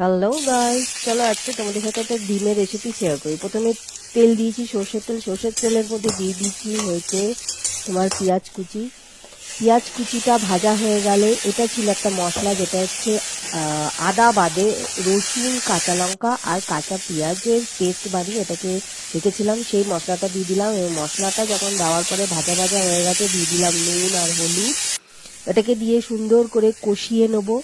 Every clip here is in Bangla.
হ্যালো গাইস, চলো আজকে তোমাদের সাথে একটা ডিমের রেসিপি শেয়ার করি। প্রথমে তেল দিয়েছি, সর্ষের তেলের মধ্যে দিয়ে দিচ্ছি হয়েছে তোমার পেঁয়াজ কুচিটা ভাজা হয়ে গেলে এটা ছিল একটা মশলা, যেটা হচ্ছে আদা বাদে রসুন, কাঁচা লঙ্কা আর কাঁচা পেঁয়াজের পেস্ট বানিয়ে এটাকে রেখেছিলাম। সেই মশলাটা দিয়ে দিলাম এবং মশলাটা যখন দেওয়ার পরে ভাজা ভাজা হয়ে গেছে দিয়ে দিলাম নুন আর হলুদ। এটাকে দিয়ে সুন্দর করে কষিয়ে নেবো।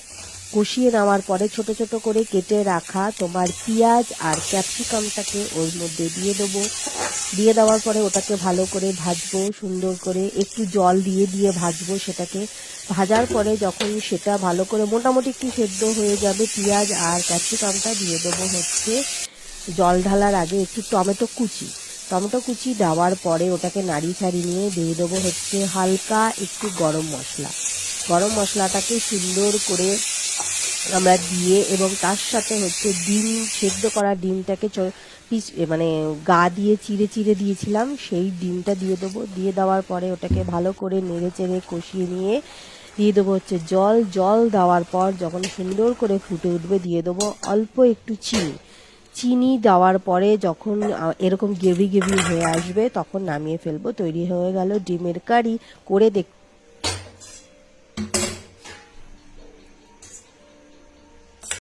কষিয়ে নেওয়ার পরে ছোট ছোট করে কেটে রাখা তোমার পেঁয়াজ আর ক্যাপসিকামটাকে ওর মধ্যে দিয়ে দেবো। দিয়ে দেওয়ার পরে ওটাকে ভালো করে ভাজবো, সুন্দর করে একটু জল দিয়ে দিয়ে ভাজবো সেটাকে। ভাজার পরে যখন সেটা ভালো করে মোটামুটি একটু সেদ্ধ হয়ে যাবে পেঁয়াজ আর ক্যাপসিকামটা, দিয়ে দেবো হচ্ছে জল ঢালার আগে একটু টমেটো কুচি দেওয়ার পরে ওটাকে নাড়ি ছাড়ি নিয়ে দিয়ে দেবো হচ্ছে হালকা একটু গরম মশলাটাকে সুন্দর করে আমরা দিয়ে এবং তার সাথে হচ্ছে সেদ্ধ করা ডিমটাকে পিস মানে গা দিয়ে চিড়ে চিড়ে দিয়েছিলাম, সেই ডিমটা দিয়ে দেবো। দিয়ে দেওয়ার পরে ওটাকে ভালো করে নেড়ে চেড়ে কষিয়ে নিয়ে দিয়ে দেবো হচ্ছে জল দেওয়ার পর যখন সুন্দর করে ফুটে উঠবে দিয়ে দেবো অল্প একটু চিনি দেওয়ার পরে যখন এরকম গ্রেভি হয়ে আসবে তখন নামিয়ে ফেলবো। তৈরি হয়ে গেল ডিমের কারি। করে দেখতে